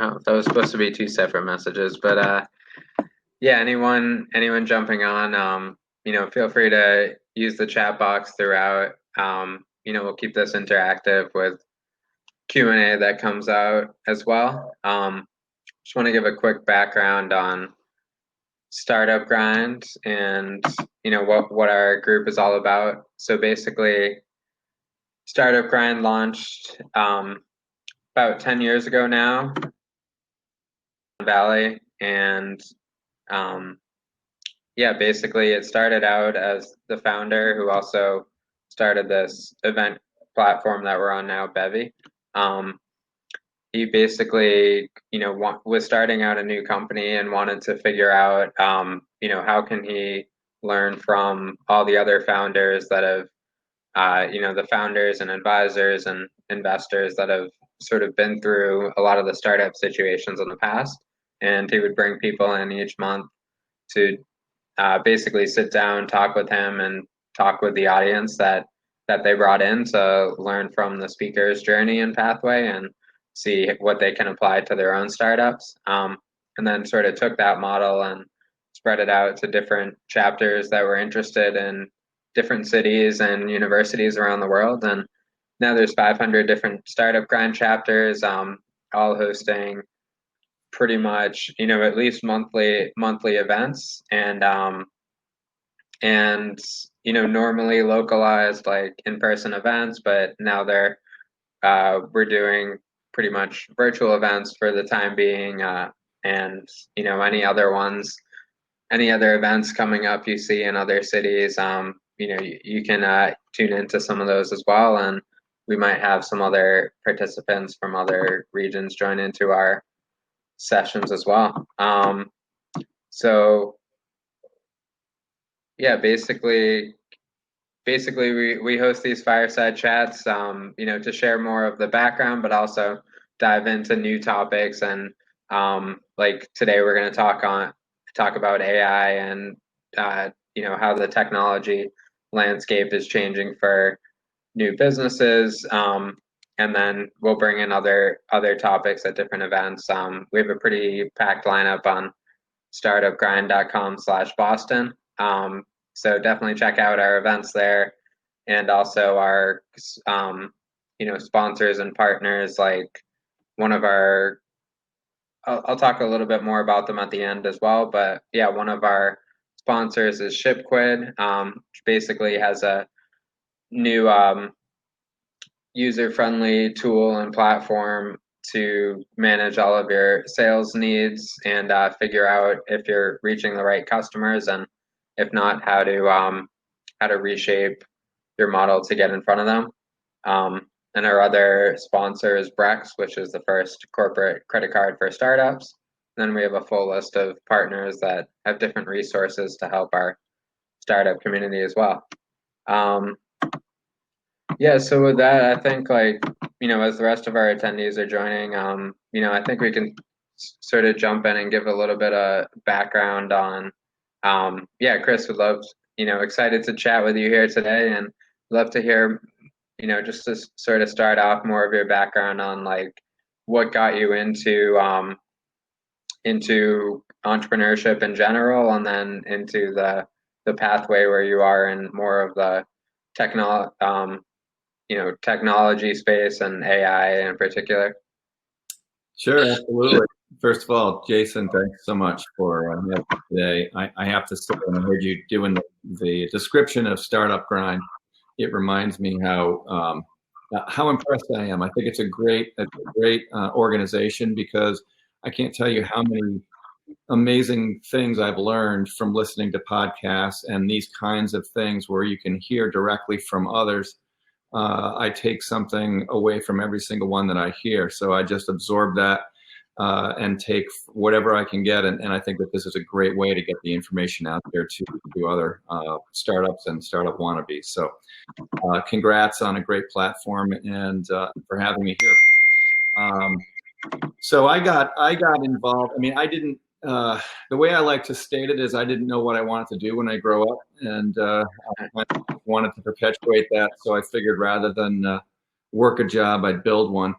Oh, that was supposed to be two separate messages, but yeah, anyone jumping on, feel free to use the chat box throughout. We'll keep this interactive with Q&A that comes out as well. Just want to give a quick background on Startup Grind and what our group is all about. So basically, Startup Grind launched about 10 years ago now, Valley, and basically it started out as the founder who also started this event platform that we're on now, Bevy. He basically, was starting out a new company and wanted to figure out, how can he learn from all the other founders that have, the founders and advisors and investors that have sort of been through a lot of the startup situations in the past. And he would bring people in each month to basically sit down, talk with him, and talk with the audience that they brought in to learn from the speaker's journey and pathway and see what they can apply to their own startups. And then sort of took that model and spread it out to different chapters that were interested in different cities and universities around the world. And now there's 500 different Startup Grind chapters, all hosting pretty much, at least monthly events, and normally localized like in-person events, but now we're doing pretty much virtual events for the time being, and any other events coming up you see in other cities, you can tune into some of those as well, and we might have some other participants from other regions join into our sessions as well. So yeah, basically we host these fireside chats, to share more of the background, but also dive into new topics. And like today, we're going to talk about AI and how the technology landscape is changing for new businesses. And then we'll bring in other topics at different events. We have a pretty packed lineup on startupgrind.com/Boston. So definitely check out our events there, and also our sponsors and partners. Like one of our, I'll talk a little bit more about them at the end as well. But yeah, one of our sponsors is ShipQuid, which basically has a new user-friendly tool and platform to manage all of your sales needs and figure out if you're reaching the right customers, and if not, how to reshape your model to get in front of them. And our other sponsor is Brex, which is the first corporate credit card for startups. Then we have a full list of partners that have different resources to help our startup community as well. Yeah, so with that, I think as the rest of our attendees are joining, I think we can sort of jump in and give a little bit of background on, Chris would love, excited to chat with you here today, and love to hear, just to sort of start off more of your background on like what got you into entrepreneurship in general, and then into the pathway where you are in more of the technology space and AI in particular. Sure, absolutely. First of all, Jason, thanks so much for having me today. I have to say, when I heard you doing the description of Startup Grind, it reminds me how impressed I am. I think it's a great organization, because I can't tell you how many amazing things I've learned from listening to podcasts and these kinds of things where you can hear directly from others. I take something away from every single one that I hear. So I just absorb that and take whatever I can get. And I think that this is a great way to get the information out there to other startups and startup wannabes. So congrats on a great platform, and for having me here. So I got involved. I mean, I didn't, the way I like to state it is I didn't know what I wanted to do when I grow up, and I wanted to perpetuate that. So I figured rather than work a job, I'd build one.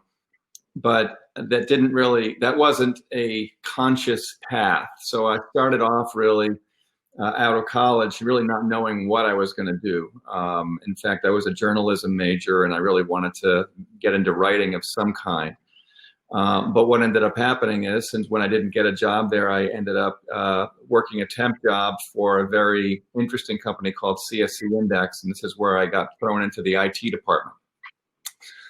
but that wasn't a conscious path. So I started off really out of college, really not knowing what I was going to do. In fact, I was a journalism major, and I really wanted to get into writing of some kind. But what ended up happening is, since when I didn't get a job there, I ended up working a temp job for a very interesting company called CSC Index, and this is where I got thrown into the IT department.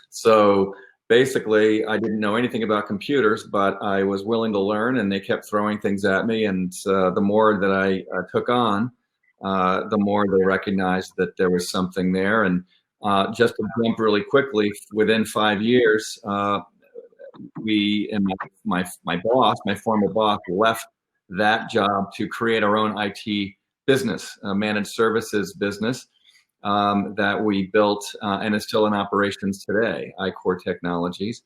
So basically, I didn't know anything about computers, but I was willing to learn, and they kept throwing things at me. And the more that I took on, the more they recognized that there was something there. And just to jump really quickly, within 5 years, we and my boss, my former boss, left that job to create our own IT business, managed services business that we built and is still in operations today, iCorps Technologies.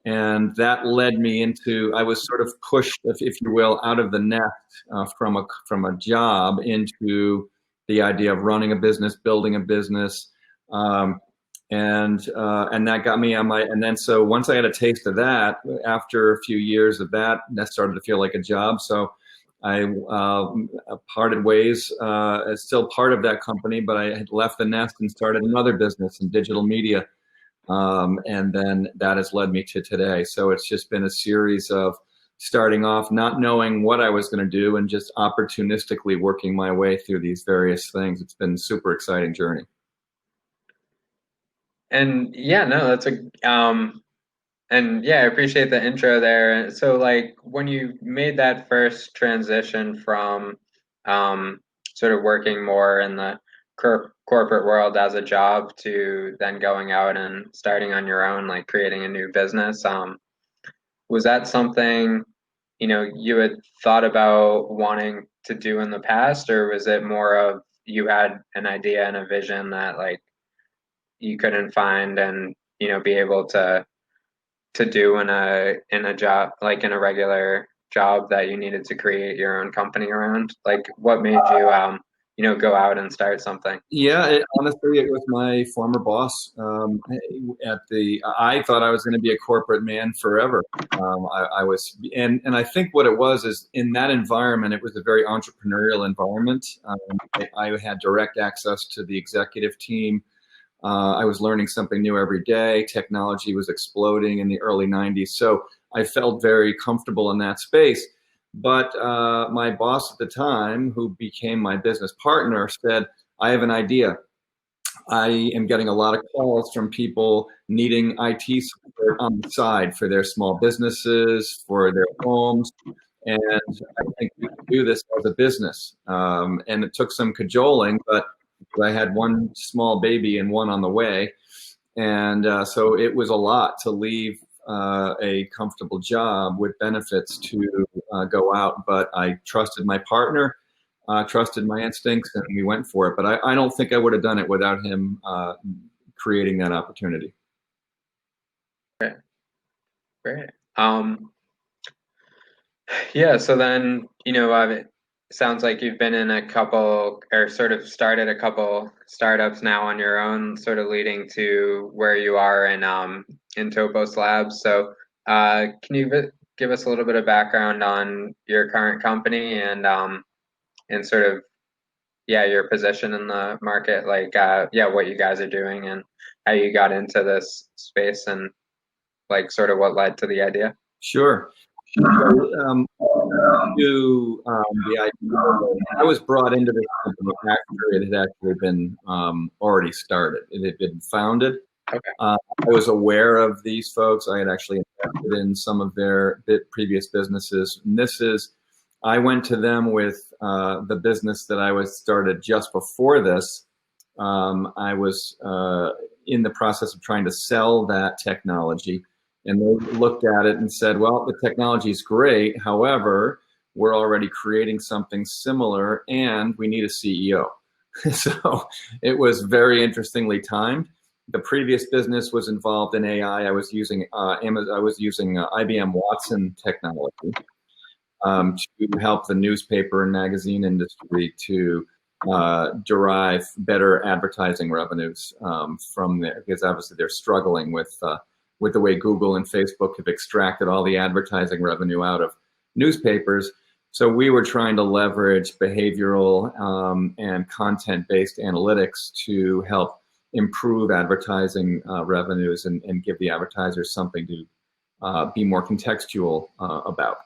And that led me into, I was sort of pushed, if you will, out of the nest from a job into the idea of running a business, building a business. And that got me on my, and then so once I had a taste of that, after a few years of that, that started to feel like a job. So I parted ways, still part of that company, but I had left the nest and started another business in digital media. And then that has led me to today. So it's just been a series of starting off, not knowing what I was going to do, and just opportunistically working my way through these various things. It's been a super exciting journey. And yeah, no, that's and yeah, I appreciate the intro there. So like when you made that first transition from sort of working more in the corporate world as a job to then going out and starting on your own, like creating a new business, was that something, you had thought about wanting to do in the past, or was it more of you had an idea and a vision that like you couldn't find and be able to do in a job, like in a regular job, that you needed to create your own company around? Like what made you go out and start something? Yeah, honestly, it was my former boss. I thought I was going to be a corporate man forever. I was, and I think what it was is, in that environment, it was a very entrepreneurial environment. I had direct access to the executive team. I was learning something new every day. Technology was exploding in the early 90s. So I felt very comfortable in that space. But my boss at the time, who became my business partner, said, I have an idea. I am getting a lot of calls from people needing IT support on the side for their small businesses, for their homes. And I think we can do this as a business. And it took some cajoling, but I had one small baby and one on the way. And so it was a lot to leave a comfortable job with benefits to go out. But I trusted my partner, trusted my instincts, and we went for it. But I don't think I would have done it without him creating that opportunity. Great. Yeah, so then, it sounds like you've been in a couple, or sort of started a couple startups now on your own, sort of leading to where you are in Topos Labs. So can you give us a little bit of background on your current company and sort of, yeah, your position in the market, like, yeah, what you guys are doing and how you got into this space, and like sort of what led to the idea? Sure. The idea, I was brought into this company after it had actually been already started. It had been founded. Okay. I was aware of these folks. I had actually invested in some of their previous businesses. And I went to them with the business that I was started just before this. I was in the process of trying to sell that technology. And they looked at it and said, well, the technology is great. However, we're already creating something similar and we need a CEO. So it was very interestingly timed. The previous business was involved in AI. I was using IBM Watson technology to help the newspaper and magazine industry to derive better advertising revenues from there, because obviously they're struggling with with the way Google and Facebook have extracted all the advertising revenue out of newspapers. So we were trying to leverage behavioral and content-based analytics to help improve advertising revenues and give the advertisers something to be more contextual about.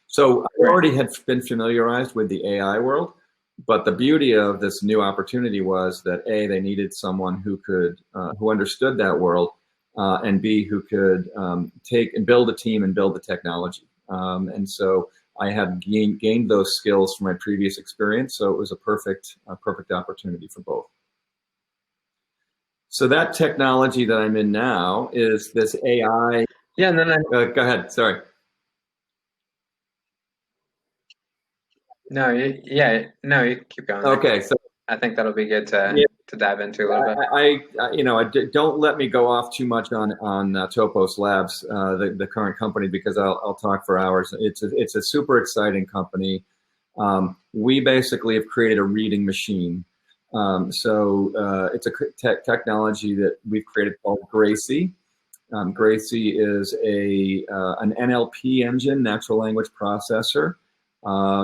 So I already had been familiarized with the AI world, but the beauty of this new opportunity was that A, they needed someone who could, who understood that world, and B, who could take and build a team and build the technology. And so I had gained those skills from my previous experience, so it was a perfect opportunity for both. So that technology that I'm in now is this AI. Yeah, and then go ahead. Sorry. No, you keep going. Okay, so I think that'll be good to dive into a little bit. Don't let me go off too much on Topos Labs, the current company, because I'll talk for hours. It's a super exciting company. We basically have created a reading machine. So it's a technology that we've created called Gracie. Gracie is an NLP engine, natural language processor.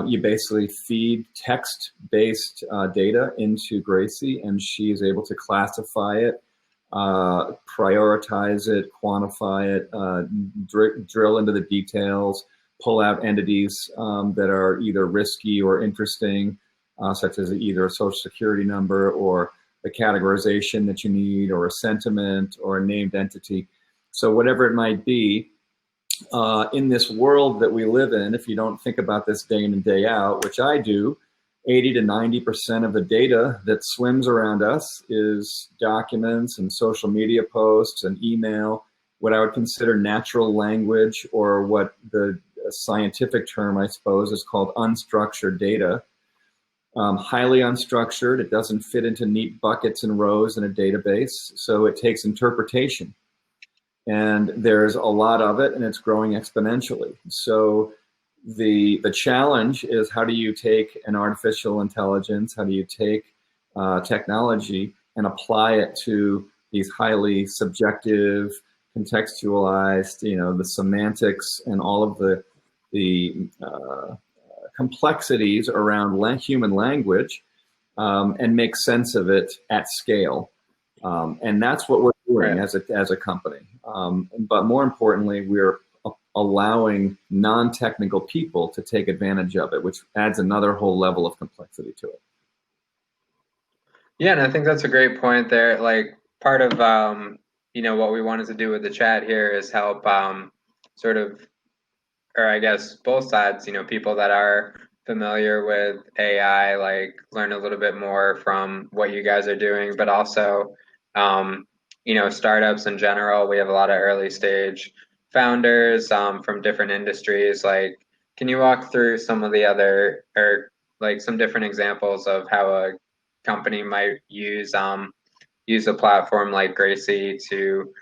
You basically feed text-based data into Gracie, and she is able to classify it, prioritize it, quantify it, drill into the details, pull out entities that are either risky or interesting, such as either a social security number or the categorization that you need, or a sentiment or a named entity. So whatever it might be, in this world that we live in, if you don't think about this day in and day out, which I do, 80 to 90% of the data that swims around us is documents and social media posts and email, what I would consider natural language, or what the scientific term, I suppose, is called unstructured data. Highly unstructured. It doesn't fit into neat buckets and rows in a database, so it takes interpretation. And there's a lot of it, and it's growing exponentially. So the challenge is, how do you take an artificial intelligence, how do you take technology and apply it to these highly subjective, contextualized, the semantics and all of the complexities around human language, and make sense of it at scale. And that's what we're doing as a company. But more importantly, we're allowing non-technical people to take advantage of it, which adds another whole level of complexity to it. Yeah, and I think that's a great point there. Like, part of what we wanted to do with the chat here is help sort of, or I guess both sides, people that are familiar with AI, like, learn a little bit more from what you guys are doing, but also startups in general. We have a lot of early stage founders from different industries. Like, can you walk through some of the other, or like some different examples of how a company might use a platform like Gracie to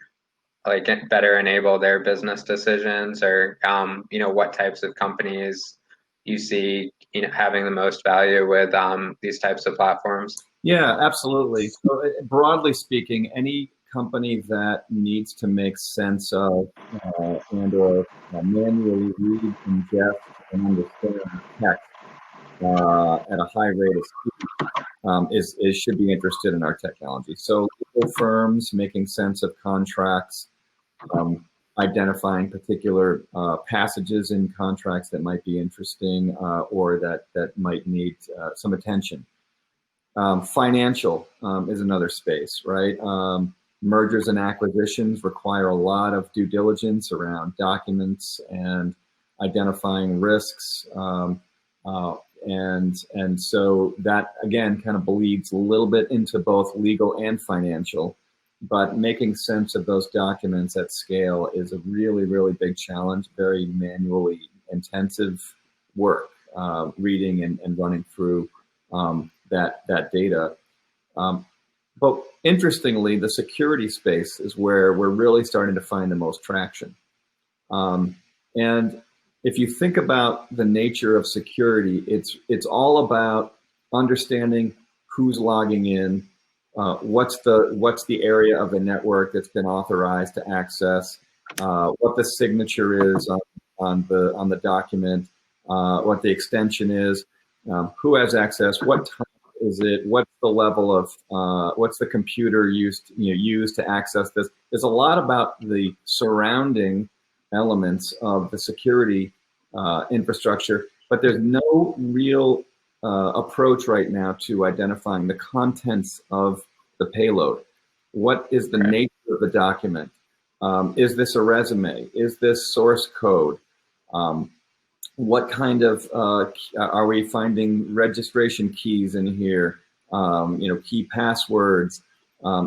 like better enable their business decisions, or what types of companies you see having the most value with these types of platforms? Yeah, absolutely. So broadly speaking, any company that needs to make sense of and or manually read, ingest, and understand text at a high rate of speed should be interested in our technology. So legal firms making sense of contracts, identifying particular passages in contracts that might be interesting or that might need some attention. Financial is another space, right? Mergers and acquisitions require a lot of due diligence around documents and identifying risks. And so that, again, kind of bleeds a little bit into both legal and financial. But making sense of those documents at scale is a really, really big challenge, very manually intensive work, reading and running through that data. But interestingly, the security space is where we're really starting to find the most traction. And if you think about the nature of security, it's all about understanding who's logging in, what's the area of the network that's been authorized to access, what the signature is on the document, what the extension is, who has access, what time is it, what's the level of what's the computer used to access this. There's a lot about the surrounding elements of the security infrastructure, but there's no real approach right now to identifying the contents of the payload. What is the nature of the document? Is this a resume? Is this source code? What kind of are we finding registration keys in here? Key passwords.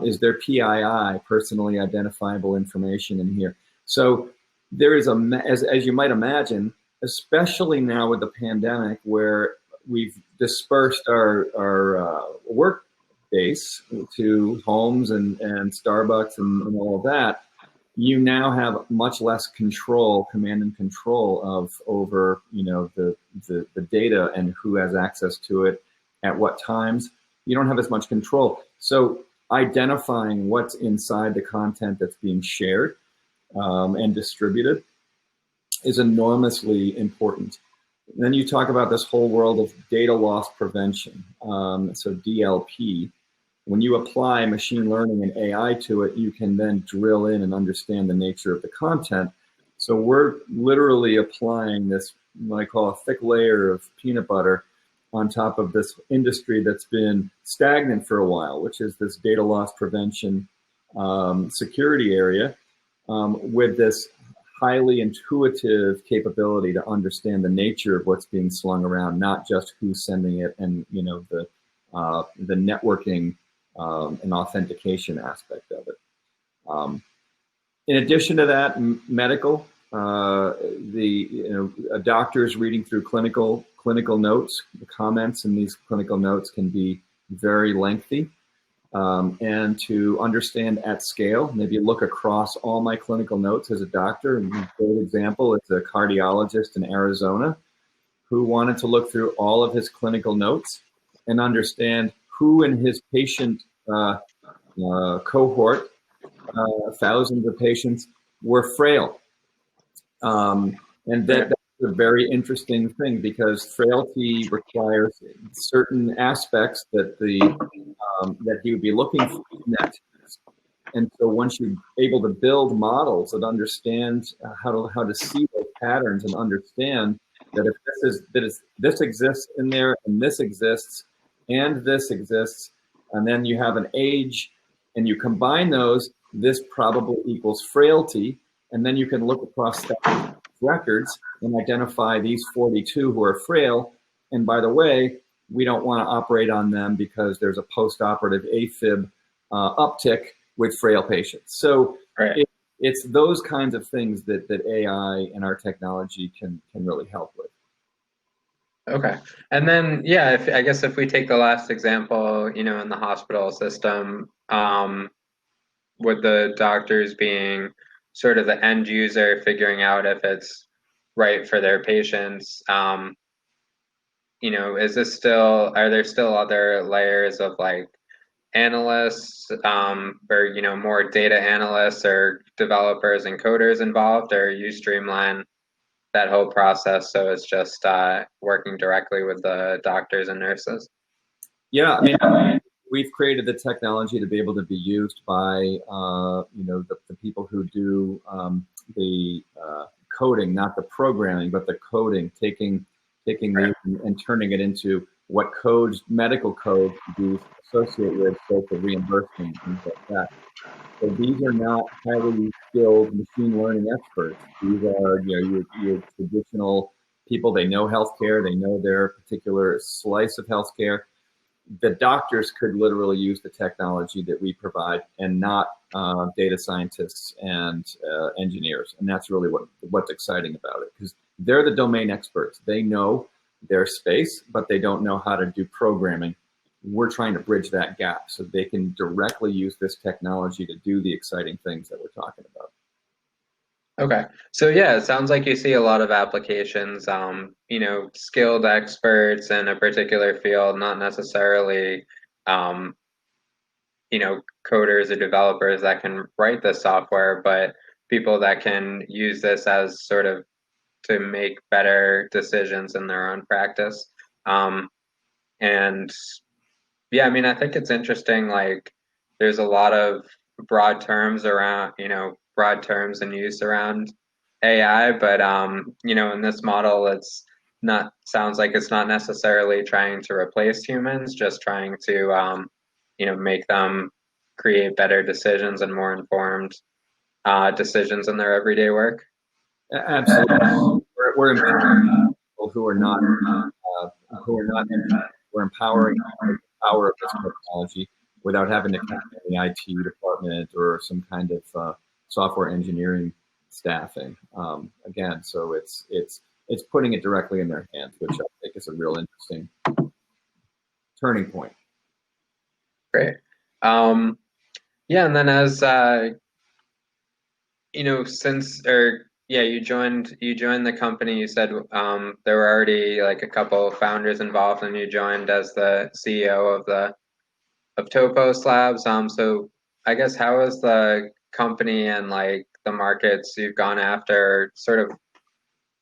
Is there PII, personally identifiable information, in here? So there is as you might imagine, especially now with the pandemic, where we've dispersed our work base to homes and Starbucks and all of that. You now have much less command and control over the data and who has access to it at what times. You don't have as much control. So identifying what's inside the content that's being shared and distributed is enormously important. And then you talk about this whole world of data loss prevention, so DLP. When you apply machine learning and AI to it, you can then drill in and understand the nature of the content. So we're literally applying this, what I call a thick layer of peanut butter on top of this industry that's been stagnant for a while, which is this data loss prevention security area, with this highly intuitive capability to understand the nature of what's being slung around, not just who's sending it and the networking and authentication aspect of it. In addition to that, medical, doctors reading through clinical notes. The comments in these clinical notes can be very lengthy, and to understand at scale, maybe look across all my clinical notes as a doctor. And a great example, it's a cardiologist in Arizona who wanted to look through all of his clinical notes and understand who in his patient cohort, thousands of patients, were frail. And that's a very interesting thing, because frailty requires certain aspects that that he would be looking for in that test. And so once you're able to build models that understand how to see those patterns and understand that if this exists in there and this exists, and then you have an age, and you combine those, this probably equals frailty, and then you can look across records and identify these 42 who are frail, and by the way, we don't want to operate on them because there's a post-operative AFib uptick with frail patients. So it's those kinds of things that AI and our technology can really help with. Okay. And then, yeah, I guess if we take the last example, in the hospital system, with the doctors being sort of the end user, figuring out if it's right for their patients, are there still other layers of like analysts, or, more data analysts or developers and coders involved, or you streamline that whole process so it's just working directly with the doctors and nurses? Yeah, I mean, we've created the technology to be able to be used by the people who do the coding, not the programming, but the coding, taking these and turning it into what medical code to be associated with social reimbursement and things like that. So these are not highly skilled machine learning experts. These are your traditional people. They know healthcare. They know their particular slice of healthcare. The doctors could literally use the technology that we provide, and not data scientists and engineers. And that's really what's exciting about it, because they're the domain experts. They know their space, but they don't know how to do programming. We're trying to bridge that gap so they can directly use this technology to do the exciting things that we're talking about. Okay. So yeah, it sounds like you see a lot of applications, skilled experts in a particular field, not necessarily coders or developers that can write the software, but people that can use this as sort of to make better decisions in their own practice. And yeah, I mean, I think it's interesting. Like, there's a lot of broad terms around, broad terms and use around AI, but in this model, it's not sounds like it's not necessarily trying to replace humans, just trying to, make them create better decisions and more informed decisions in their everyday work. Absolutely. We're empowering people who are not we're empowering the power of this technology without having to count on the IT department or some kind of software engineering staffing. Again, so it's putting it directly in their hands, which I think is a real interesting turning point. Great. Yeah, and then as since you joined the company. You said there were already like a couple of founders involved, and you joined as the CEO of Topos Labs. So I guess how is the company and like the markets you've gone after, sort of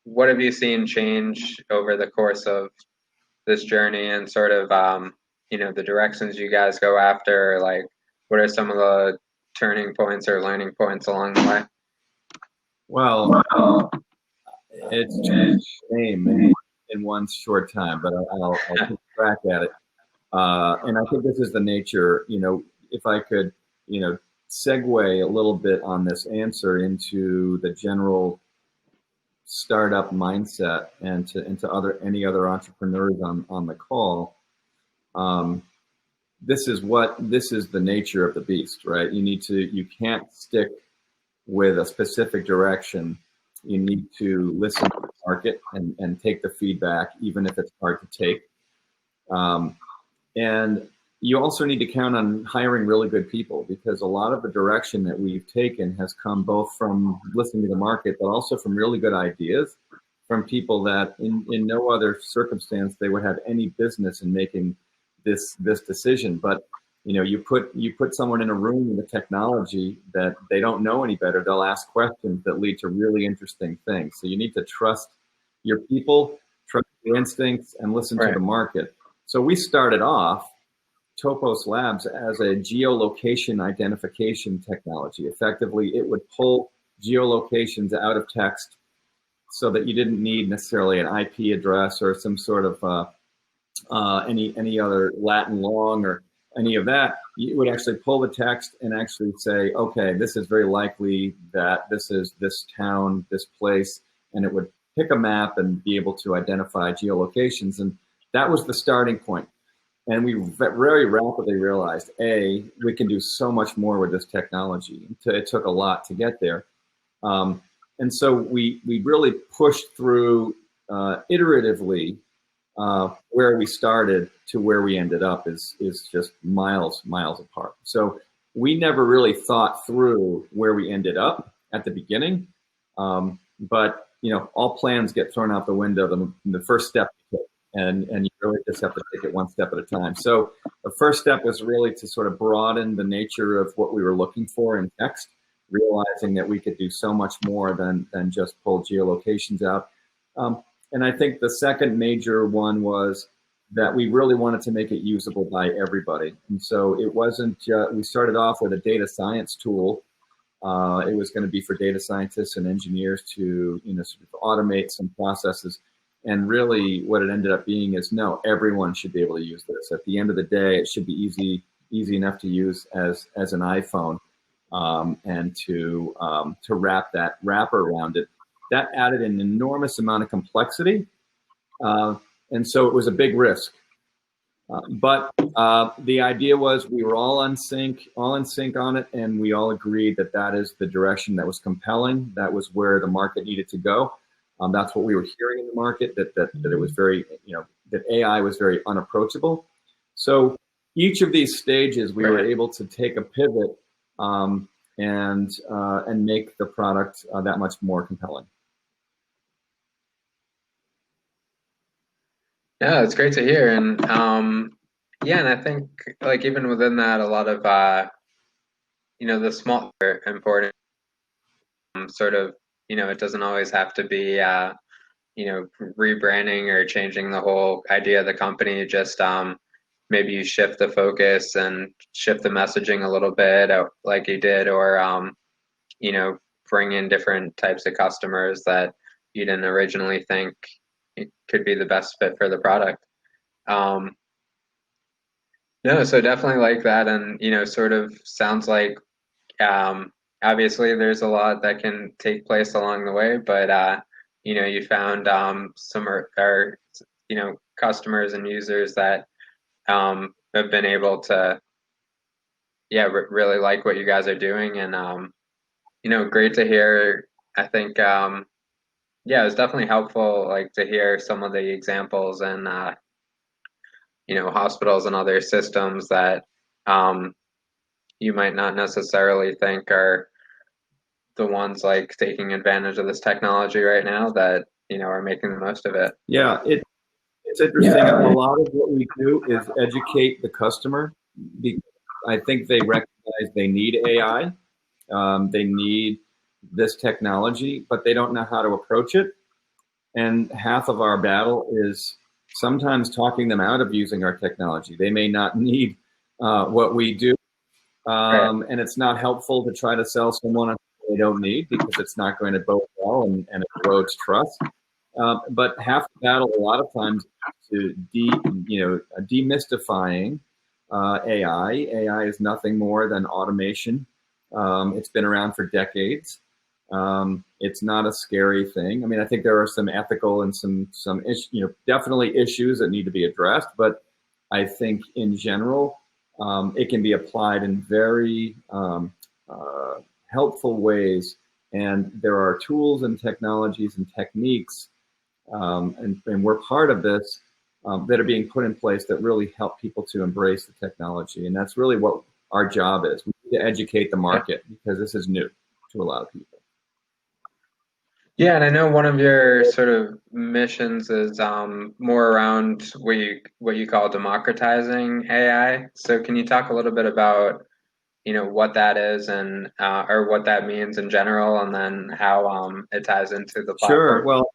what have you seen change over the course of this journey, and sort of the directions you guys go after? Like, what are some of the turning points or learning points along the way? Well, it's changed the name in one short time, but I'll keep track at it. And I think this is the nature, if I could, segue a little bit on this answer into the general startup mindset and into any other entrepreneurs on the call. This is the nature of the beast, right? You can't stick with a specific direction. You need to listen to the market and take the feedback, even if it's hard to take. And you also need to count on hiring really good people, because a lot of the direction that we've taken has come both from listening to the market, but also from really good ideas from people that in no other circumstance they would have any business in making this decision. But you put someone in a room with a technology that they don't know any better, they'll ask questions that lead to really interesting things. So you need to trust your people, trust your instincts, and listen to the market. So we started off Topos Labs as a geolocation identification technology. Effectively, it would pull geolocations out of text so that you didn't need necessarily an IP address or some sort of any other Latin long or any of that. You would actually pull the text and actually say, okay, this is very likely that this is this town, this place, and it would pick a map and be able to identify geolocations. And that was the starting point. And we very rapidly realized, we can do so much more with this technology. It took a lot to get there. And so we really pushed through iteratively where we started to where we ended up is just miles apart. So we never really thought through where we ended up at the beginning. But all plans get thrown out the window the first step you take. And you really just have to take it one step at a time. So the first step was really to sort of broaden the nature of what we were looking for in text, realizing that we could do so much more than just pull geolocations out. And I think the second major one was that we really wanted to make it usable by everybody. And so it wasn't, we started off with a data science tool. It was going to be for data scientists and engineers to, sort of automate some processes. And really what it ended up being is, no, everyone should be able to use this. At the end of the day, it should be easy enough to use as an iPhone, and to wrap that wrapper around it. That added an enormous amount of complexity. And so it was a big risk. But the idea was we were all in sync on it, and we all agreed that is the direction that was compelling. That was where the market needed to go. That's what we were hearing in the market, that it was very, that AI was very unapproachable. So each of these stages, we were able to take a pivot and make the product that much more compelling. Yeah, it's great to hear. And Yeah, and I think like even within that, a lot of the small are important sort of, it doesn't always have to be rebranding or changing the whole idea of the company. Just maybe you shift the focus and shift the messaging a little bit, like you did, or you know, bring in different types of customers that you didn't originally think it could be the best fit for the product. Um, no, so definitely like that, and sort of sounds like um, obviously there's a lot that can take place along the way, but you found some are customers and users that have been able to really like what you guys are doing, and great to hear. I think yeah, it's definitely helpful like to hear some of the examples and hospitals and other systems that um, you might not necessarily think are the ones like taking advantage of this technology right now that are making the most of it. Yeah, it's interesting. Yeah. A lot of what we do is educate the customer. I think they recognize they need AI, they need this technology, but they don't know how to approach it. And half of our battle is sometimes talking them out of using our technology. They may not need what we do, and it's not helpful to try to sell someone on they don't need because it's not going to bode well and it erodes trust. But half the battle, a lot of times, to demystifying AI. AI is nothing more than automation. It's been around for decades. It's not a scary thing. I mean, I think there are some ethical and some definitely issues that need to be addressed. But I think in general, it can be applied in very helpful ways. And there are tools and technologies and techniques, and we're part of this, that are being put in place that really help people to embrace the technology. And that's really what our job is. We need to educate the market because this is new to a lot of people. Yeah, and I know one of your sort of missions is more around what you call democratizing AI. So can you talk a little bit about what that is and or what that means in general, and then how it ties into the platform? Sure. Well,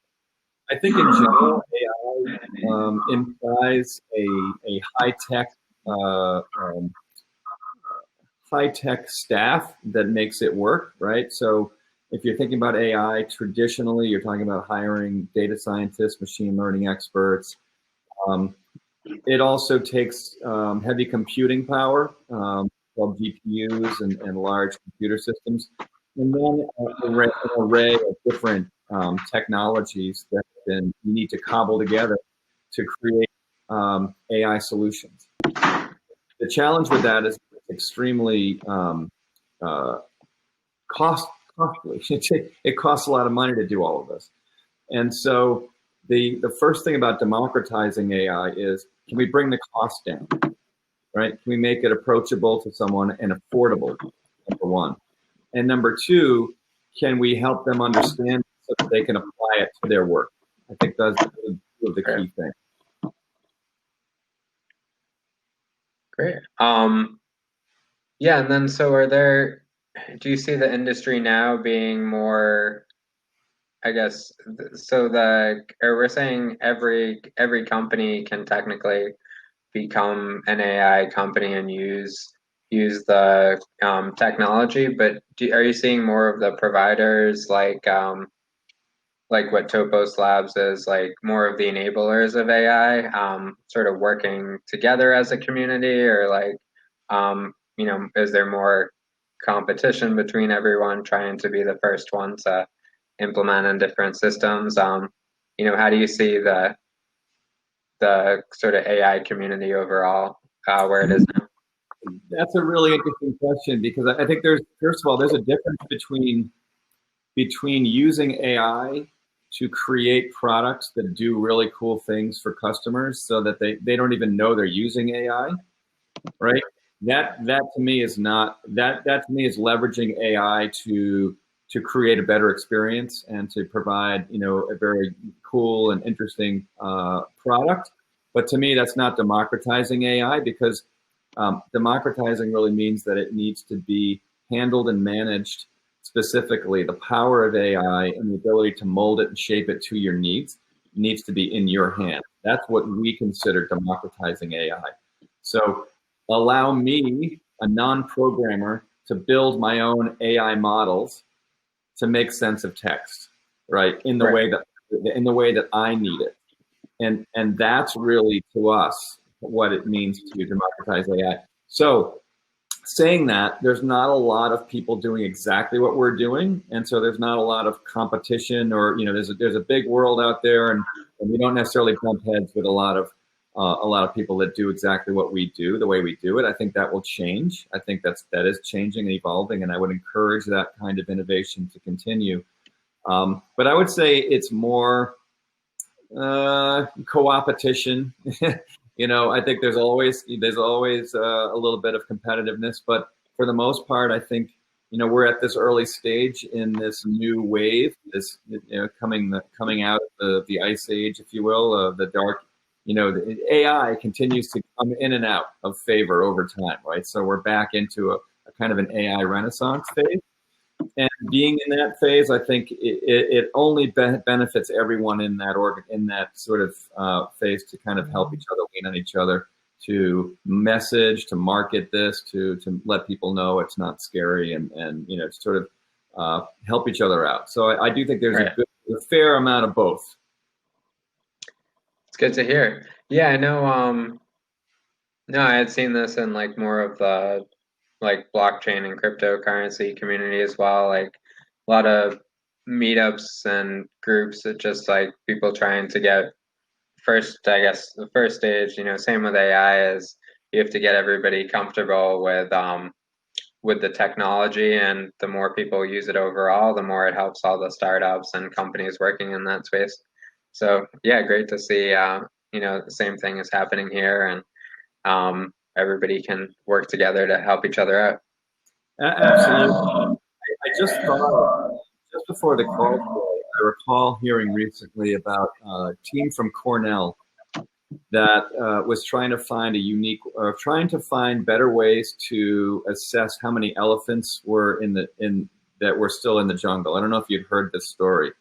I think in general, AI implies a high tech staff that makes it work, right? So if you're thinking about AI, traditionally, you're talking about hiring data scientists, machine learning experts. It also takes heavy computing power, called GPUs and large computer systems, and then an array of different technologies that then you need to cobble together to create AI solutions. The challenge with that is extremely costly. It costs a lot of money to do all of this. And so the first thing about democratizing AI is, can we bring the cost down, right? Can we make it approachable to someone and affordable, number one? And number two, can we help them understand so that they can apply it to their work? I think that's two of the key things. Great. Yeah, and then do you see the industry now being more, I guess, or we're saying every company can technically become an AI company and use the technology, but are you seeing more of the providers like what Topos Labs is, like more of the enablers of AI, sort of working together as a community, or like, is there more competition between everyone trying to be the first one to implement in different systems? How do you see the sort of AI community overall, where it is now? That's a really interesting question, because I think first of all, there's a difference between using AI to create products that do really cool things for customers so that they don't even know they're using AI, right? That to me is not, that to me is leveraging AI to create a better experience and to provide, a very cool and interesting product. But to me, that's not democratizing AI, because democratizing really means that it needs to be handled and managed specifically. The power of AI and the ability to mold it and shape it to your needs needs to be in your hand. That's what we consider democratizing AI. So allow me, a non-programmer, to build my own AI models to make sense of text, right? In the way that I need it. And that's really, to us, what it means to democratize AI. So saying that, there's not a lot of people doing exactly what we're doing, and so there's not a lot of competition, or there's a big world out there, and we don't necessarily bump heads with a lot of people that do exactly what we do, the way we do it. I think that will change. I think that is changing and evolving, and I would encourage that kind of innovation to continue. But I would say it's more co-opetition. I think there's always a little bit of competitiveness, but for the most part, I think we're at this early stage in this new wave, this coming out of the ice age, if you will, the dark. The AI continues to come in and out of favor over time, right? So we're back into a kind of an AI renaissance phase. And being in that phase, I think it only benefits everyone in that sort of phase to kind of help each other, lean on each other, to message, to market this, to let people know it's not scary, and sort of help each other out. So I do think there's a fair amount of both. It's good to hear. Yeah, I know. No, I had seen this in like more of the blockchain and cryptocurrency community as well. Like a lot of meetups and groups that just like people trying to get I guess the first stage, same with AI, is you have to get everybody comfortable with the technology, and the more people use it overall, the more it helps all the startups and companies working in that space. So yeah, great to see the same thing is happening here, and everybody can work together to help each other out. Absolutely. I just thought, just before the call today, I recall hearing recently about a team from Cornell that was trying to find better ways to assess how many elephants were that were still in the jungle. I don't know if you've heard this story.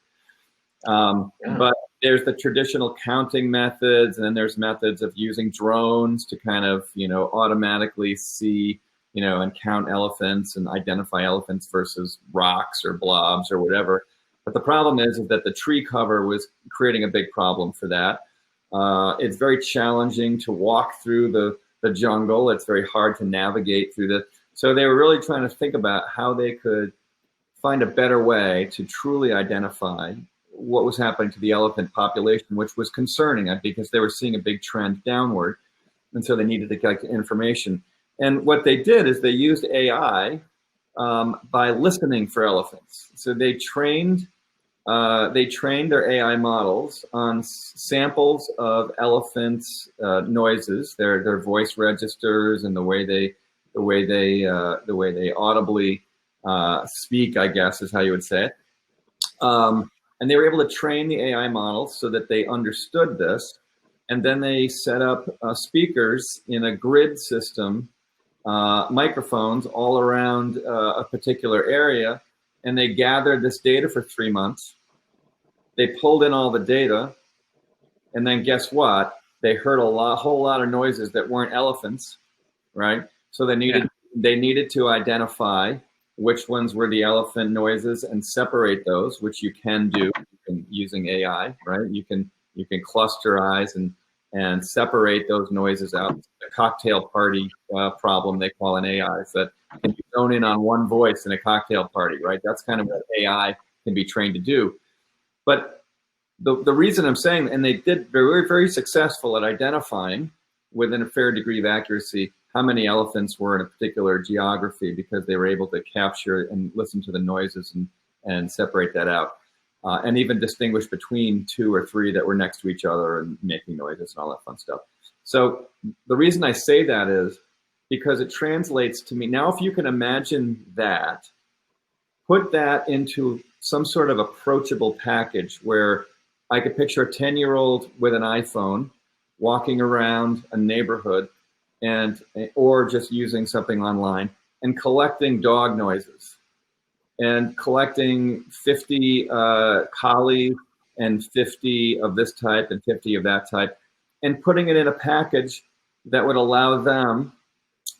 But there's the traditional counting methods, and then there's methods of using drones to kind of, automatically see, and count elephants and identify elephants versus rocks or blobs or whatever. But the problem is that the tree cover was creating a big problem for that. It's very challenging to walk through the jungle. It's very hard to navigate through so they were really trying to think about how they could find a better way to truly identify what was happening to the elephant population, which was concerning because they were seeing a big trend downward. And so they needed to collect information. And what they did is they used AI by listening for elephants. So they trained their AI models on samples of elephants' noises, their voice registers, and the way they audibly speak, I guess is how you would say it. And they were able to train the AI models so that they understood this. And then they set up speakers in a grid system, microphones all around a particular area. And they gathered this data for 3 months. They pulled in all the data. And then guess what? They heard a whole lot of noises that weren't elephants, right? So they needed to identify which ones were the elephant noises and separate those, which you can do using AI, right? You can clusterize and separate those noises out. A cocktail party problem they call in AI is that can you zone in on one voice in a cocktail party, right? That's kind of what AI can be trained to do. But the reason I'm saying, and they did very, very successful at identifying within a fair degree of accuracy how many elephants were in a particular geography, because they were able to capture and listen to the noises and separate that out. And even distinguish between 2 or 3 that were next to each other and making noises and all that fun stuff. So the reason I say that is because it translates to me. Now, if you can imagine that, put that into some sort of approachable package where I could picture a 10-year-old with an iPhone walking around a neighborhood or just using something online and collecting dog noises and collecting 50 collies and 50 of this type and 50 of that type and putting it in a package that would allow them,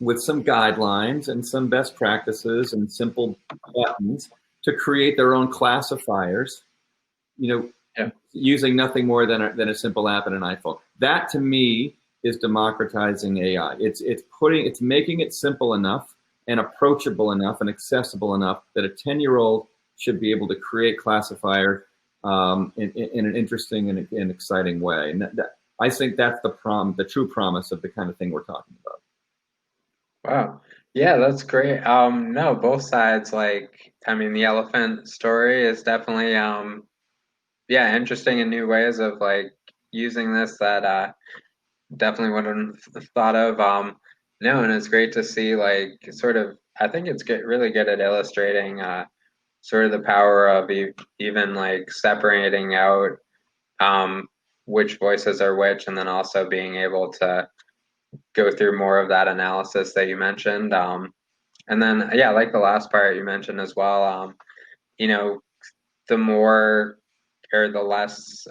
with some guidelines and some best practices and simple buttons, to create their own classifiers, using nothing more than a simple app and an iPhone. That to me is democratizing AI. It's making it simple enough and approachable enough and accessible enough that a 10-year-old should be able to create classifiers in an interesting and exciting way. And I think that's the true promise of the kind of thing we're talking about. Wow. Yeah, that's great. No, both sides, the elephant story is definitely, interesting in new ways of using this that definitely wouldn't have thought of. No, and it's great to see I think it's really good at illustrating sort of the power of even separating out which voices are which, and then also being able to go through more of that analysis that you mentioned. And then, yeah, like the last part you mentioned as well, the more or the less,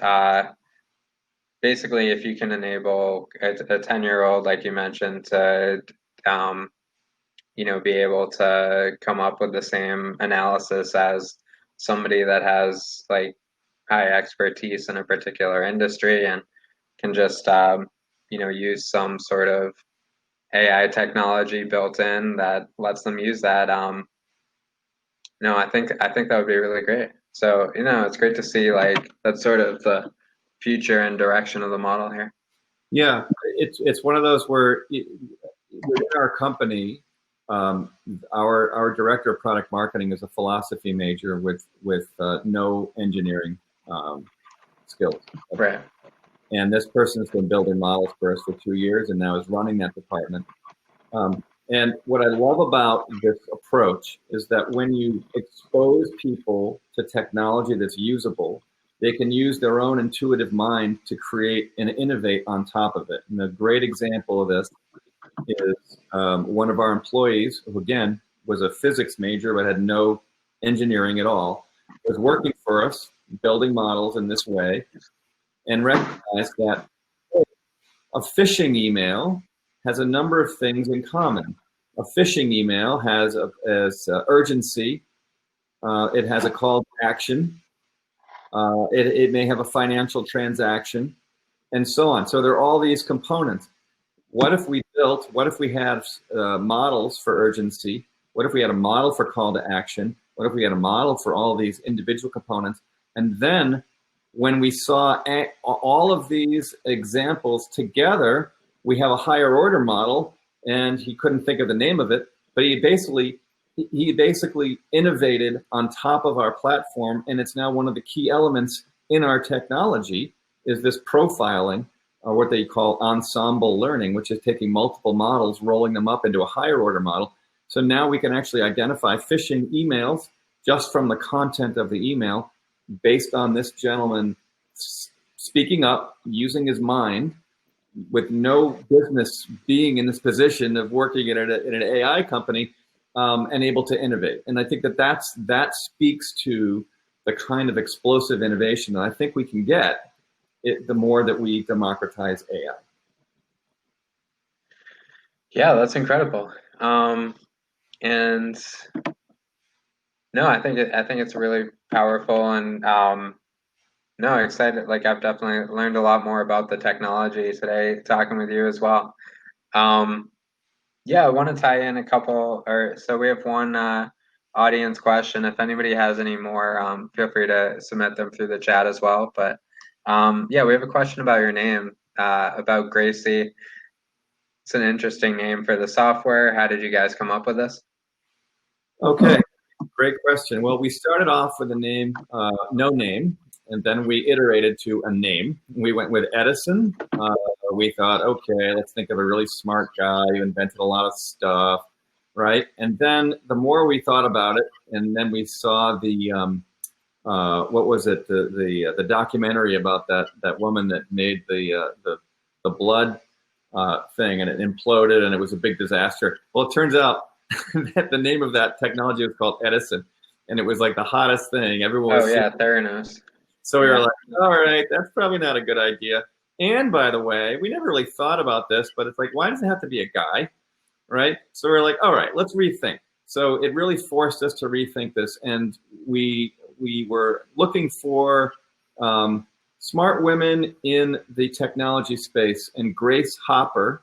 basically, if you can enable a 10-year-old, like you mentioned, to, be able to come up with the same analysis as somebody that has high expertise in a particular industry and can just, use some sort of AI technology built in that lets them use that. No, I think that would be really great. So, it's great to see that's sort of the future and direction of the model here. Yeah, it's one of those where within our company, our director of product marketing is a philosophy major with no engineering skills. Right. And this person has been building models for us for 2 years and now is running that department. And what I love about this approach is that when you expose people to technology that's usable, they can use their own intuitive mind to create and innovate on top of it. And a great example of this is one of our employees, who again was a physics major but had no engineering at all, was working for us, building models in this way, and recognized that a phishing email has a number of things in common. A phishing email has urgency. It has a call to action. It may have a financial transaction, and so on. So there are all these components. What if we had models for urgency? What if we had a model for call to action? What if we had a model for all these individual components? And then when we saw all of these examples together, we have a higher order model, and he couldn't think of the name of it, but he basically innovated on top of our platform, and it's now one of the key elements in our technology is this profiling, or what they call ensemble learning, which is taking multiple models, rolling them up into a higher order model. So now we can actually identify phishing emails just from the content of the email based on this gentleman speaking up, using his mind, with no business being in this position of working in an AI company, and able to innovate. And I think that speaks to the kind of explosive innovation that I think we can get the more that we democratize AI. Yeah, that's incredible. And no, I think it's really powerful, and no, excited. I've definitely learned a lot more about the technology today, talking with you as well. Yeah, I want to tie in a couple, so we have one audience question. If anybody has any more, feel free to submit them through the chat as well. But yeah, we have a question about your name, about Gracie. It's an interesting name for the software. How did you guys come up with this? Okay, great question. Well, we started off with a name, no name, and then we iterated to a name. We went with Edison. We thought, okay, let's think of a really smart guy who invented a lot of stuff, right? And then the more we thought about it, and then we saw the what was it? The documentary about that woman that made the the blood thing, and it imploded, and it was a big disaster. Well, it turns out that the name of that technology was called Edison, and it was like the hottest thing. Everyone was Theranos. So we were like, all right, that's probably not a good idea. And by the way, we never really thought about this, but it's like, why does it have to be a guy, right? So we're like, all right, let's rethink. So it really forced us to rethink this, and we were looking for smart women in the technology space, and Grace Hopper,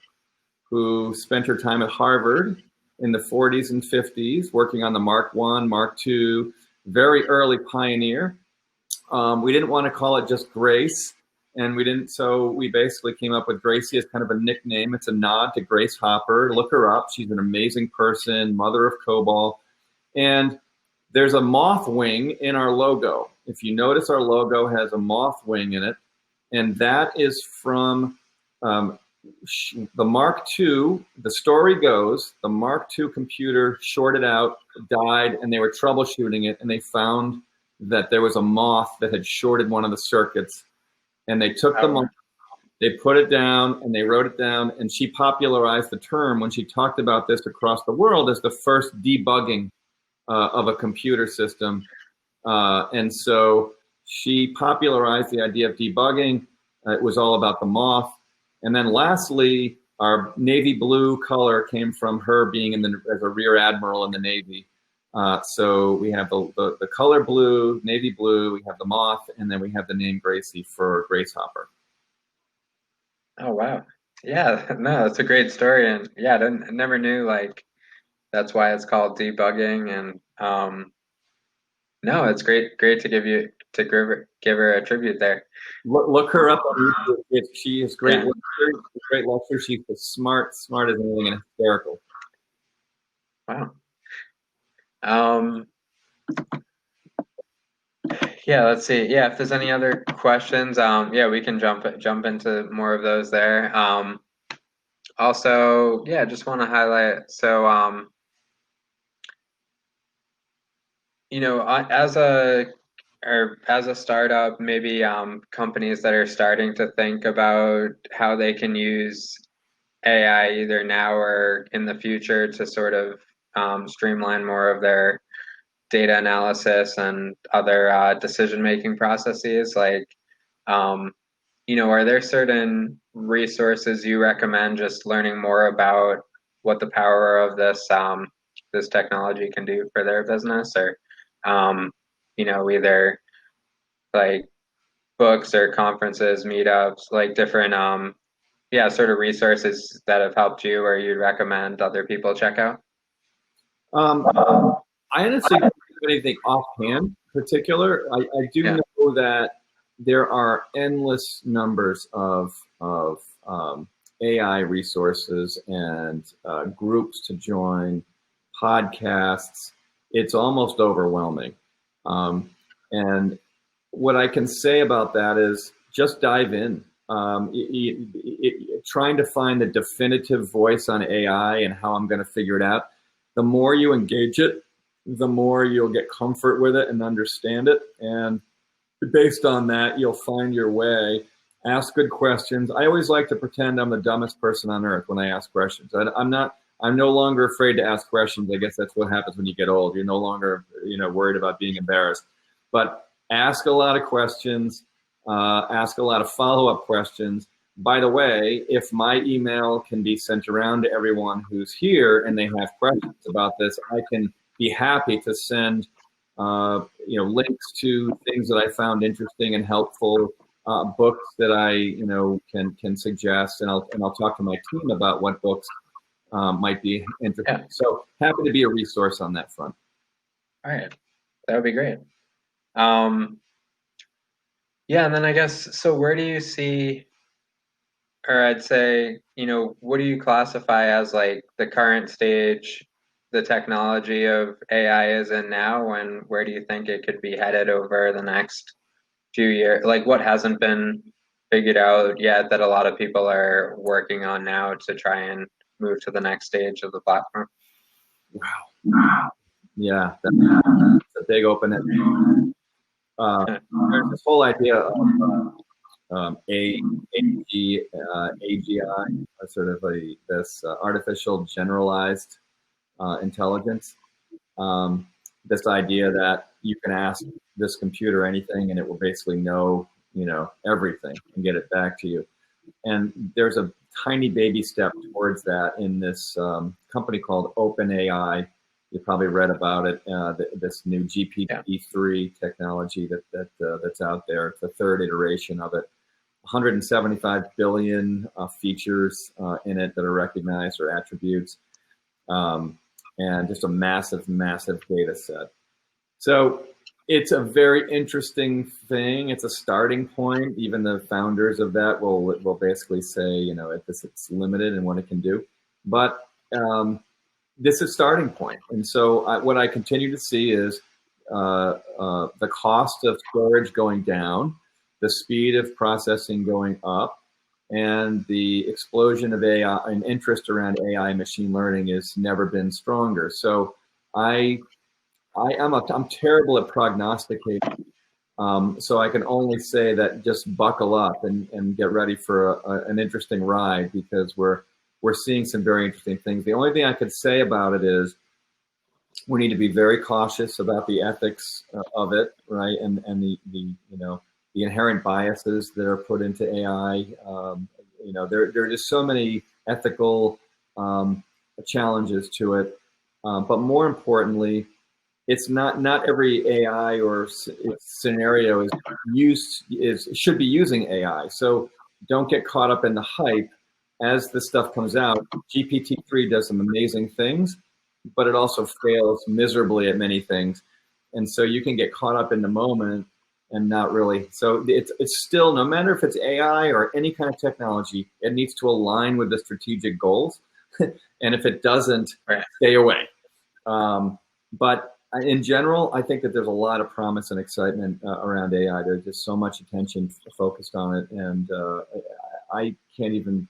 who spent her time at Harvard in the 40s and 50s, working on the Mark I, Mark II, very early pioneer. We didn't want to call it just Grace, and so we basically came up with Gracie as kind of a nickname. It's a nod to Grace Hopper. Look her up. She's an amazing person, mother of COBOL. And there's a moth wing in our logo. If you notice, our logo has a moth wing in it, and that is from the Mark II. The story goes, the Mark II computer shorted out, died, and they were troubleshooting it, and they found that there was a moth that had shorted one of the circuits, and they took the moth, they put it down, and they wrote it down, and she popularized the term when she talked about this across the world as the first debugging of a computer system. And so she popularized the idea of debugging. It was all about the moth. And then lastly, our navy blue color came from her being as a rear admiral in the Navy. So we have the color blue, navy blue, we have the moth, and then we have the name Gracie for Grace Hopper. Oh, wow. Yeah, no, that's a great story. And yeah, I never knew like that's why it's called debugging. And no, it's great to give her a tribute there. Look her up on YouTube. She is great. Yeah. Great lecture. She's as smart as anything, and hysterical. Wow. Yeah, let's see. Yeah, if there's any other questions, yeah, we can jump into more of those there. Also, yeah, just want to highlight. So, you know, as a startup, maybe companies that are starting to think about how they can use AI either now or in the future to sort of streamline more of their data analysis and other decision-making processes. Like, you know, are there certain resources you recommend just learning more about what the power of this technology can do for their business, or you know, either like books or conferences, meetups, like different yeah, sort of resources that have helped you or you'd recommend other people check out? I honestly don't have anything offhand particular. I do know that there are endless numbers of AI resources and groups to join, podcasts. It's almost overwhelming. And what I can say about that is just dive in. Trying to find the definitive voice on AI and how I'm going to figure it out. The more you engage it, the more you'll get comfort with it and understand it. And based on that, you'll find your way. Ask good questions. I always like to pretend I'm the dumbest person on earth when I ask questions. I'm no longer afraid to ask questions. I guess that's what happens when you get old. You're no longer, worried about being embarrassed. But ask a lot of questions. Ask a lot of follow-up questions. By the way, if my email can be sent around to everyone who's here and they have questions about this, I can be happy to send links to things that I found interesting and helpful, books that I can suggest, and I'll talk to my team about what books might be interesting. Yeah. So happy to be a resource on that front. All right, that would be great. Yeah, and then I guess, so where do you see, or I'd say, what do you classify as like the current stage the technology of AI is in now, and where do you think it could be headed over the next few years? Like, what hasn't been figured out yet that a lot of people are working on now to try and move to the next stage of the platform? Wow. Yeah, that's a big open-ended. There's this whole idea of AGI, sort of this artificial generalized intelligence. This idea that you can ask this computer anything and it will basically know, everything and get it back to you. And there's a tiny baby step towards that in this company called OpenAI. You probably read about it. This new GPT-3 technology that's out there. It's the third iteration of it. 175 billion features in it that are recognized or attributes, and just a massive, massive data set. So it's a very interesting thing. It's a starting point. Even the founders of that will basically say, it's limited in what it can do. But this is a starting point. And so what I continue to see is the cost of storage going down, the speed of processing going up, and the explosion of AI and interest around AI and machine learning has never been stronger. So I'm terrible at prognosticating. So I can only say that just buckle up and get ready for an interesting ride, because we're seeing some very interesting things. The only thing I could say about it is we need to be very cautious about the ethics of it, right? And the inherent biases that are put into AI. There are just so many ethical challenges to it. But more importantly, it's not every AI or scenario should be using AI. So don't get caught up in the hype. As this stuff comes out, GPT-3 does some amazing things, but it also fails miserably at many things. And so you can get caught up in the moment and not really. So it's still, no matter if it's AI or any kind of technology, it needs to align with the strategic goals. And if it doesn't, stay away. But in general, I think that there's a lot of promise and excitement around AI. There's just so much attention focused on it. And I can't even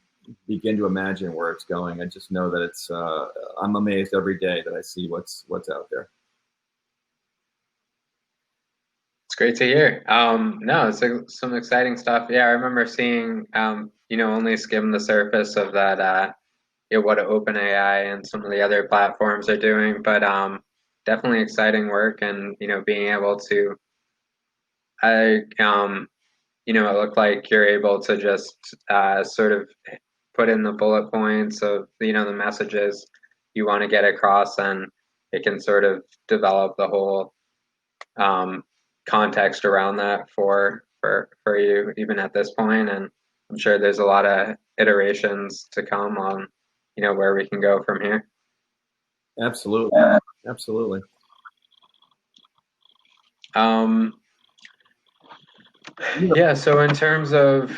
begin to imagine where it's going. I just know that I'm amazed every day that I see what's out there. It's great to hear. No, it's some exciting stuff. Yeah, I remember seeing, only skim the surface of that, what OpenAI and some of the other platforms are doing, but definitely exciting work, and being able to, it looked like you're able to just sort of put in the bullet points of the messages you want to get across, and it can sort of develop the whole context around that for you even at this point. And I'm sure there's a lot of iterations to come on where we can go from here. Absolutely. Yeah, so in terms of,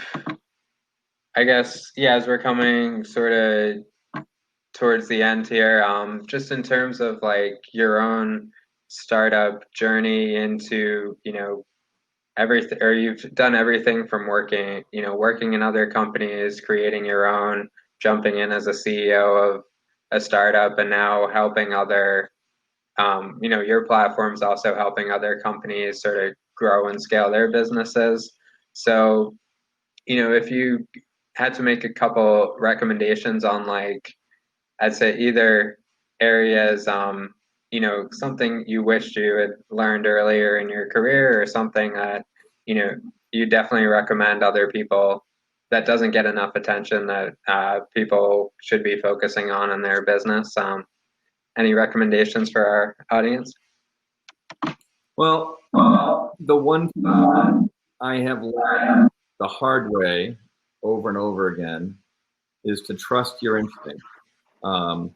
I guess, as we're coming sort of towards the end here, just in terms of like your own startup journey into, everything, or you've done everything from working in other companies, creating your own, jumping in as a CEO of a startup, and now helping other, your platform's also helping other companies sort of grow and scale their businesses. So, if you had to make a couple recommendations on, like, I'd say either areas, something you wished you had learned earlier in your career, or something that, you definitely recommend other people that doesn't get enough attention that people should be focusing on in their business. Any recommendations for our audience? Well, the one thing I have learned the hard way over and over again is to trust your instinct. I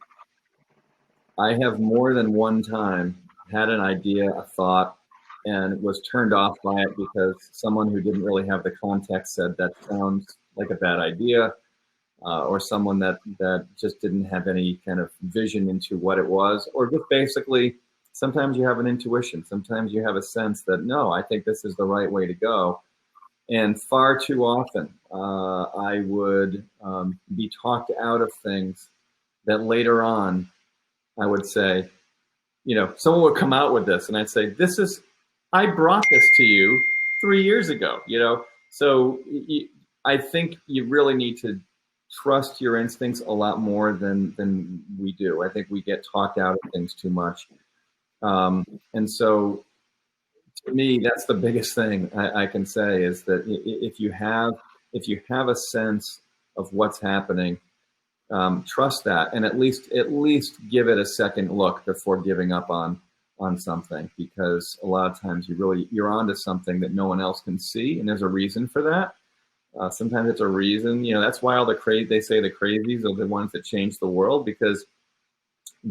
have more than one time had an idea, a thought, and was turned off by it because someone who didn't really have the context said that sounds like a bad idea, or someone that just didn't have any kind of vision into what it was, or just basically, sometimes you have an intuition, sometimes you have a sense that, no, I think this is the right way to go. And far too often, I would be talked out of things that later on I would say, someone would come out with this and I'd say, I brought this to you 3 years ago, So I think you really need to trust your instincts a lot more than we do. I think we get talked out of things too much. And so to me, that's the biggest thing I can say is that if you have a sense of what's happening, trust that, and at least give it a second look before giving up on something, because a lot of times you're onto something that no one else can see, and there's a reason for that. Sometimes it's a reason, that's why all the they say the crazies are the ones that change the world, because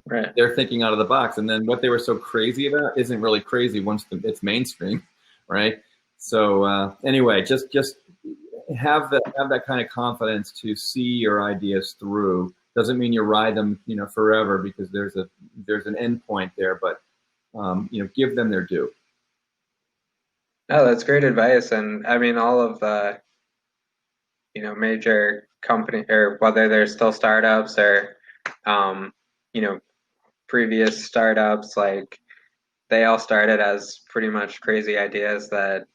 Right. they're thinking out of the box, and then what they were so crazy about isn't really crazy once it's mainstream, right? So anyway, just have that kind of confidence to see your ideas through. Doesn't mean you ride them, forever, because there's an end point there, but give them their due. No, that's great advice. And I mean, all of the, major company, or whether they're still startups or, you know, previous startups, like they all started as pretty much crazy ideas that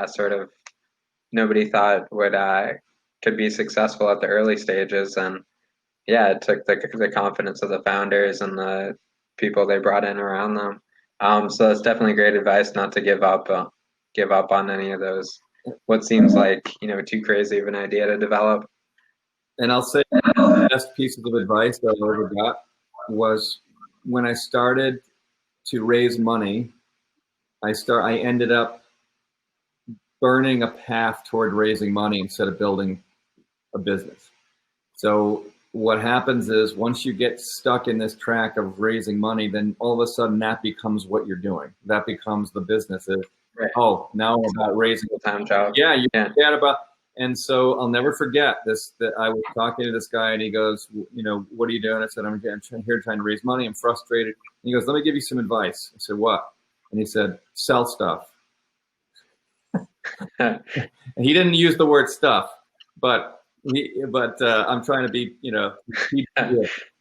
sort of nobody thought would could be successful at the early stages. And yeah, it took the confidence of the founders and the people they brought in around them. So that's definitely great advice not to give up on any of those what seems like too crazy of an idea to develop. And I'll say the best pieces of advice that I ever got was when I started to raise money. I ended up burning a path toward raising money instead of building a business. So what happens is once you get stuck in this track of raising money, then all of a sudden that becomes what you're doing. That becomes the business. Right. Oh, now I'm about raising a time job. Yeah, you forget about. And so I'll never forget this, that I was talking to this guy and he goes, what are you doing? I said, I'm here trying to raise money. I'm frustrated. And he goes, let me give you some advice. I said, what? And he said, sell stuff. And he didn't use the word stuff, but I'm trying to be,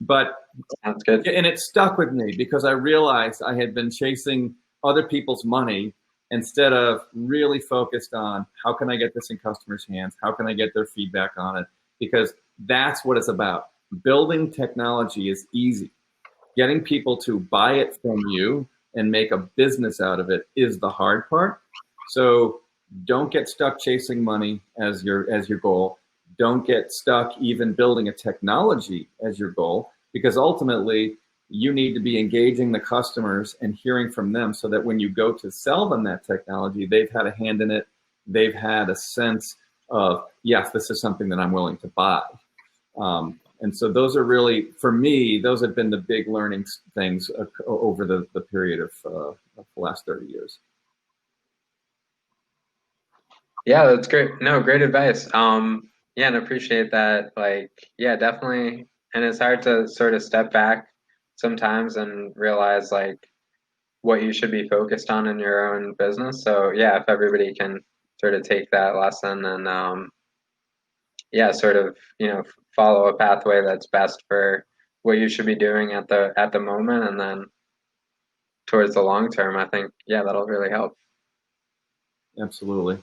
but sounds good. And it stuck with me because I realized I had been chasing other people's money instead of really focused on how can I get this in customers' hands? How can I get their feedback on it? Because that's what it's about. Building technology is easy. Getting people to buy it from you and make a business out of it is the hard part. So don't get stuck chasing money as your goal. Don't get stuck even building a technology as your goal, because ultimately you need to be engaging the customers and hearing from them so that when you go to sell them that technology, they've had a hand in it. They've had a sense of, yes, this is something that I'm willing to buy. And so those are really, for me, those have been the big learning things over the period of the last 30 years. Yeah, that's great. No, great advice. Yeah, and appreciate that. Like, yeah, definitely. And it's hard to sort of step back sometimes and realize like what you should be focused on in your own business. So yeah, if everybody can sort of take that lesson and yeah, sort of, follow a pathway that's best for what you should be doing at the moment, and then towards the long term, I think, yeah, that'll really help. Absolutely.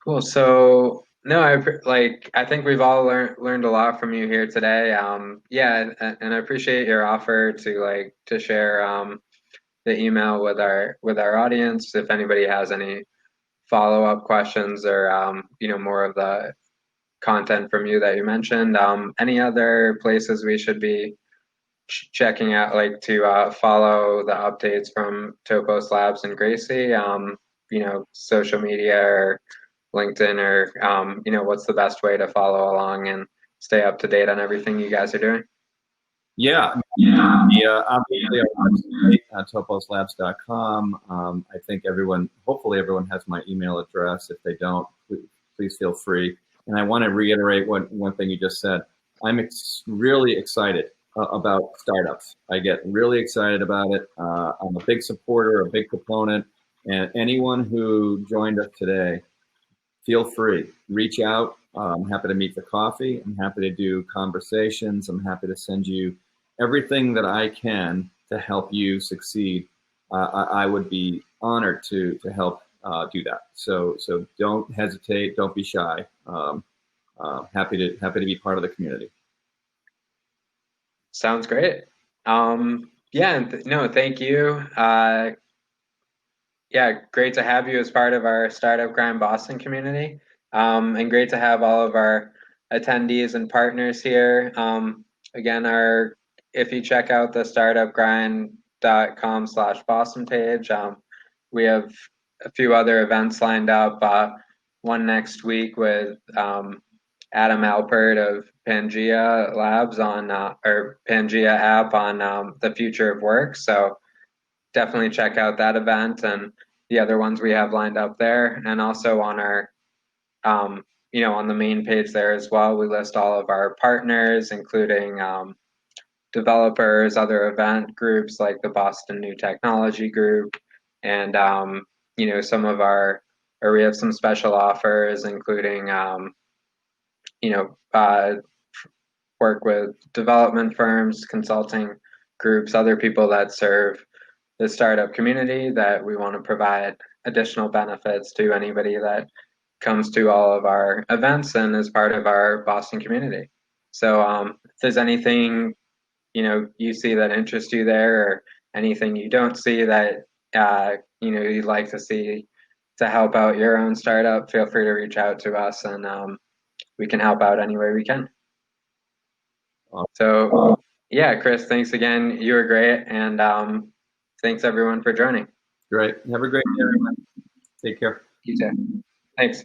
Cool. So no, I think we've all learned a lot from you here today. Yeah, and I appreciate your offer to share the email with our audience if anybody has any follow-up questions or more of the content from you that you mentioned. Any other places we should be checking out, like to follow the updates from Topos Labs and Gracie? Social media or LinkedIn or what's the best way to follow along and stay up to date on everything you guys are doing? Yeah. Obviously our website, toposlabs.com. I think hopefully everyone has my email address. If they don't, please feel free. And I want to reiterate one thing you just said. I'm really excited about startups. I get really excited about it. I'm a big supporter, a big proponent, and anyone who joined us today, feel free, reach out. I'm happy to meet for coffee. I'm happy to do conversations. I'm happy to send you everything that I can to help you succeed. I would be honored to help do that. So don't hesitate, don't be shy. Happy to be part of the community. Sounds great. Yeah, and no, thank you. Yeah, great to have you as part of our Startup Grind Boston community. And great to have all of our attendees and partners here. Again, if you check out the startupgrind.com/Boston page, we have a few other events lined up. One next week with Adam Alpert of Pangea Labs or Pangea app on the future of work. So definitely check out that event and the other ones we have lined up there. And also on our, on the main page there as well, we list all of our partners, including developers, other event groups like the Boston New Technology Group, and some of or we have some special offers, including work with development firms, consulting groups, other people that serve the startup community that we want to provide additional benefits to anybody that comes to all of our events and is part of our Boston community. So if there's anything you see that interests you there, or anything you don't see that you'd like to see to help out your own startup, feel free to reach out to us, and we can help out any way we can. So yeah, Chris, thanks again. You were great, and thanks everyone for joining. Great. Have a great day, everyone. Take care. You too. Thanks.